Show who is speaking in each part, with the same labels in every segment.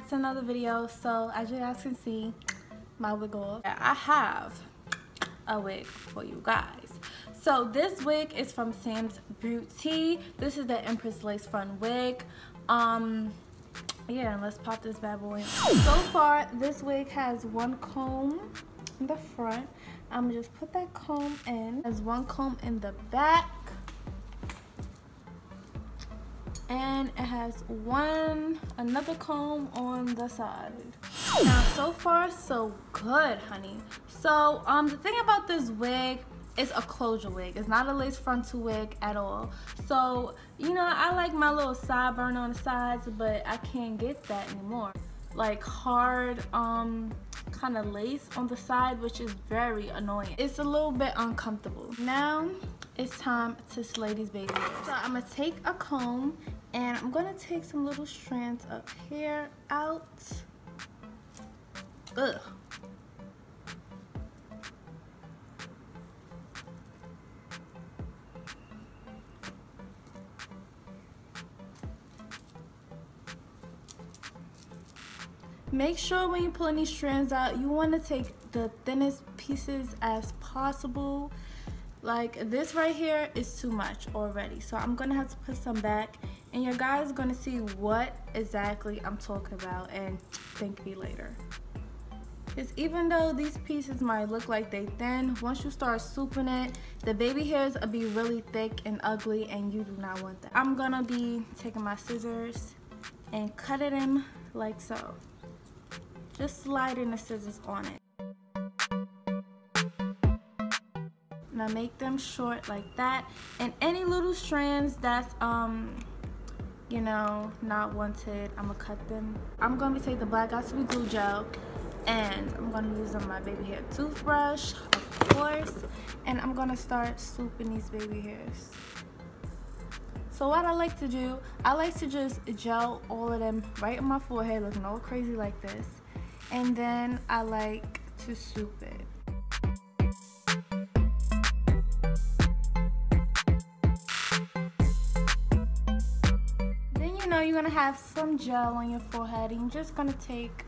Speaker 1: back to another video. So as you guys can see, my wig off. I have a wig for you guys. So this wig is from SamsBeauty. This is the Empress lace front wig. Yeah, let's pop this bad boy in. So far this wig has one comb in the front. I'm gonna just put that comb in. There's one comb in the back, and it has another comb on the side. Now so far so good, honey. So the thing about this wig, it's a closure wig. It's not a lace frontal wig at all. So you know, I like my little sideburn on the sides, but I can't get that anymore. Like hard kind of lace on the side, which is very annoying. It's a little bit uncomfortable. Now it's time to slay these baby hairs. So I'm gonna take a comb and I'm gonna take some little strands of hair out. Ugh. Make sure when you pull any strands out, you want to take the thinnest pieces as possible. Like this right here is too much already, so I'm gonna have to put some back, and you guys are gonna see what exactly I'm talking about and thank me later. Because even though these pieces might look like they thin, once you start souping it, the baby hairs will be really thick and ugly, and you do not want that. I'm gonna be taking my scissors and cutting them like so. Just sliding the scissors on it. Now make them short like that, and any little strands that's you know, not wanted, I'm gonna cut them. I'm gonna be taking the Black Got To Be Glue gel, and I'm gonna use my baby hair toothbrush, of course, and I'm gonna start swooping these baby hairs. So what I like to do, I like to just gel all of them right on my forehead, looking all crazy like this. And then I like to swoop it. Then you know you're gonna have some gel on your forehead, and you're just gonna take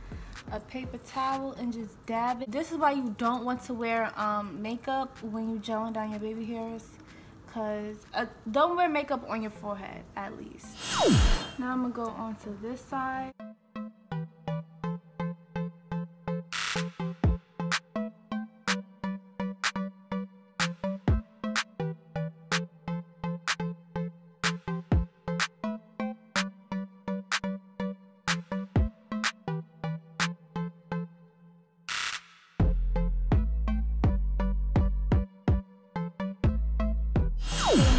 Speaker 1: a paper towel and just dab it. This is why you don't want to wear makeup when you're gelling down your baby hairs, because don't wear makeup on your forehead at least. Now I'm gonna go on to this side.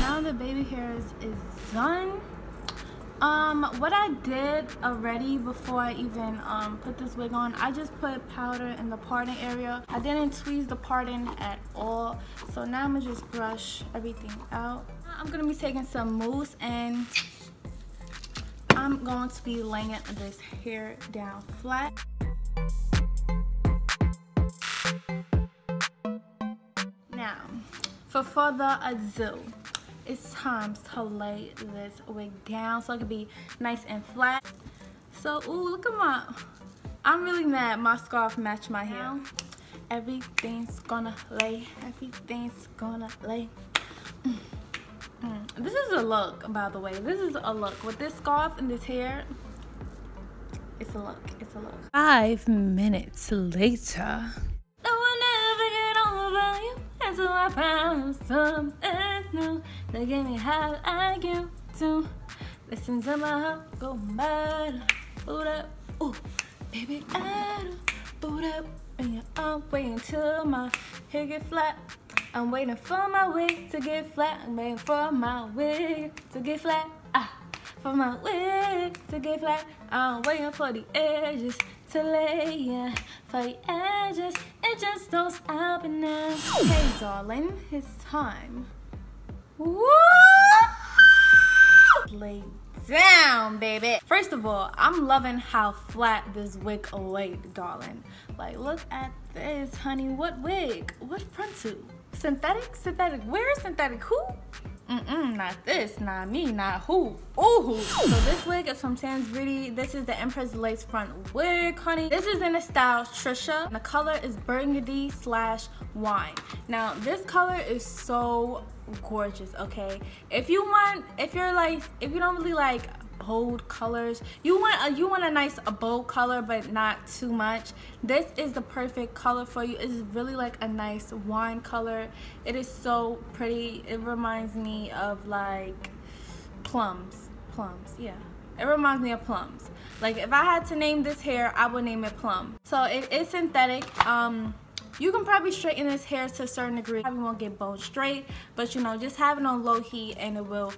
Speaker 1: Now the baby hairs is done. What I did already before I even put this wig on, I just put powder in the parting area. I didn't tweeze the parting at all. So now I'm gonna just brush everything out. I'm gonna be taking some mousse, and I'm going to be laying this hair down flat. Now, for further ado, it's time to lay this wig down so it can be nice and flat. So, ooh, look at I'm really mad my scarf matched my hair. Everything's gonna lay, everything's gonna lay. This is a look, by the way. This is a look. With this scarf and this hair, it's a look, it's a look. 5 minutes later. I will never get over you until I found something new that get me high like you do. Listen to my heart go mad. Boot up, ooh, baby, boot up. And I'm waiting till my hair get flat. I'm waiting for my wig to get flat. I'm waiting for my wig to get flat. For my wig to get flat. I'm waiting for the edges to lay, yeah. For the edges, it just don't stop it now. Hey, darling, it's time. Woo! Lay down, baby. First of all, I'm loving how flat this wig laid, darling. Like, look at this, honey. What wig? What frontal? Synthetic? Synthetic? Where is synthetic? Who? not this, not me, not who. Ooh. So this wig is from SamsBeauty. This is the Empress lace front wig, honey. This is in the style Trissa. The color is Burgundy / wine. Now this color is so gorgeous, okay? If you don't really like bold colors, you want a nice bold color but not too much, this is the perfect color for you. It's really like a nice wine color. It is so pretty. It reminds me of like plums. Yeah, it reminds me of plums. Like if I had to name this hair, I would name it plum. So it is synthetic. You can probably straighten this hair to a certain degree. Probably won't get bone straight, but you know, just have it on low heat and it will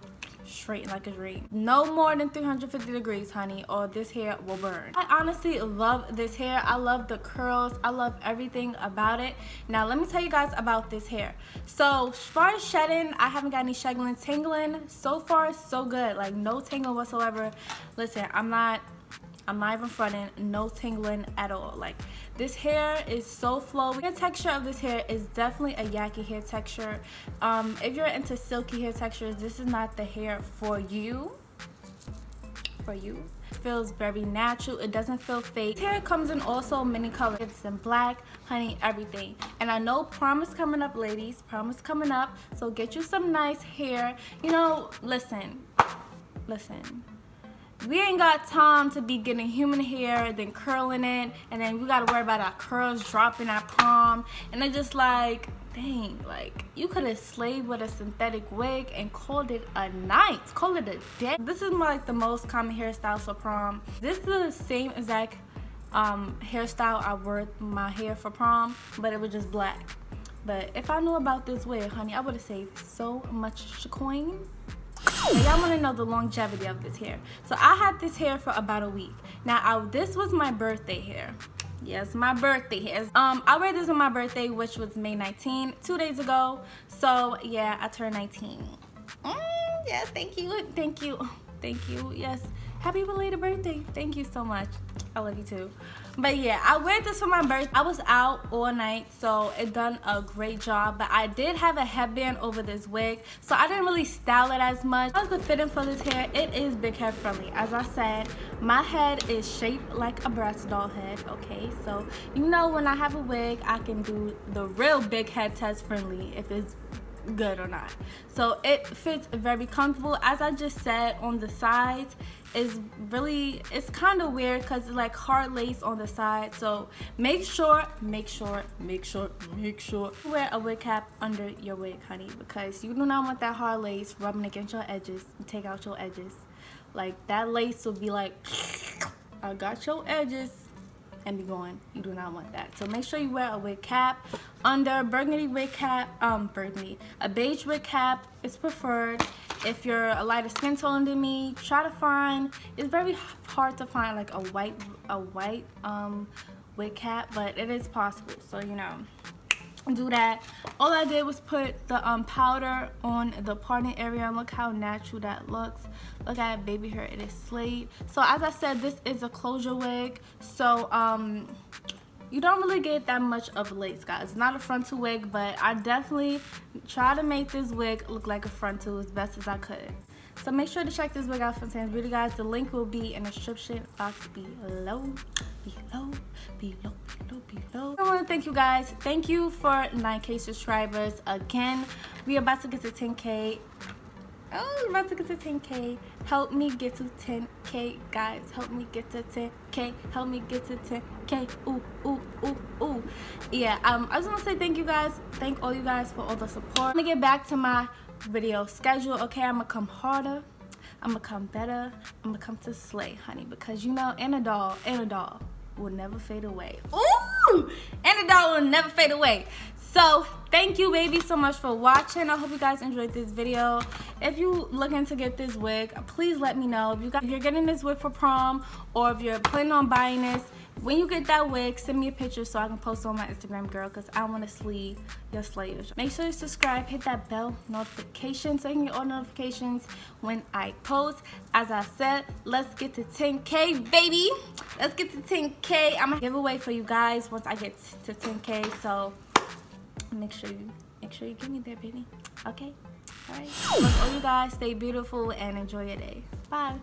Speaker 1: straighten like a dream. No more than 350 degrees, honey, or this hair will burn. I honestly love this hair. I love the curls. I love everything about it. Now let me tell you guys about this hair. So as far as shedding, I haven't got any shedding. Tangling, so far so good. Like no tangle whatsoever. Listen, I'm not even fronting, no tingling at all. Like this hair is so flowy. The texture of this hair is definitely a yucky hair texture. If you're into silky hair textures, this is not the hair for you. It feels very natural. It doesn't feel fake. This hair comes in also many colors. It's in black, honey, everything. And I know prom is coming up, ladies. Prom is coming up, so get you some nice hair. You know, listen. We ain't got time to be getting human hair, then curling it, and then we gotta worry about our curls dropping at prom. And they're just like, dang, like you could have slayed with a synthetic wig and called it a night, call it a day. This is like the most common hairstyle for prom. This is the same exact hairstyle I wore my hair for prom, but it was just black. But if I knew about this wig, honey, I would have saved so much coin. Y'all want to know the longevity of this hair. So I had this hair for about a week. Now this was my birthday hair. Yes, my birthday hair. I wear this on my birthday, which was May 19, 2 days ago. So yeah, I turned 19. Yes, thank you. Yes, happy belated birthday. Thank you so much. I love you too. But yeah, I wear this for my birthday. I was out all night, so it done a great job. But I did have a headband over this wig, so I didn't really style it as much. As the fitting for this hair, it is big head friendly. As I said, my head is shaped like a breast doll head, okay? So you know when I have a wig, I can do the real big head test friendly if it's good or not. So it fits very comfortable. As I just said, on the sides is really, it's kind of weird because it's like hard lace on the side. So make sure wear a wig cap under your wig, honey, because you do not want that hard lace rubbing against your edges. Take out your edges. Like that lace will be like, I got your edges, and be going. You do not want that. So make sure you wear a wig cap under. Burgundy wig cap, a beige wig cap is preferred. If you're a lighter skin tone than me, try to find, it's very hard to find like a white wig cap, but it is possible. So you know, do that. All I did was put the powder on the parting area, and look how natural that looks. Look at baby hair, it is slayed. So as I said, this is a closure wig, so you don't really get that much of lace, guys. It's not a frontal wig, but I definitely try to make this wig look like a frontal as best as I could. So make sure to check this wig out from SamsBeauty, guys. The link will be in the description box below. I want to thank you guys. Thank you for 9K subscribers. Again, we're about to get to 10K. Oh, we're about to get to 10K. Help me get to 10K, guys. Help me get to 10K. Help me get to 10K. Ooh. Yeah, I just want to say thank you guys. Thank all you guys for all the support. I'm going to get back to my video schedule, okay? I'm going to come harder. I'm going to come better. I'm going to come to slay, honey, because you know, and a doll will never fade away. Ooh! And a doll will never fade away. So thank you, baby, so much for watching. I hope you guys enjoyed this video. If you looking to get this wig, please let me know. If you're getting this wig for prom, or if you're planning on buying this, when you get that wig, send me a picture so I can post it on my Instagram, girl, because I want to see your slayers. Make sure you subscribe, hit that bell notification so you can get all notifications when I post. As I said, let's get to 10K, baby. Let's get to 10K. I'm gonna give away for you guys once I get to 10K. So make sure you get me there, baby. Okay. All right. Love all you guys. Stay beautiful and enjoy your day. Bye.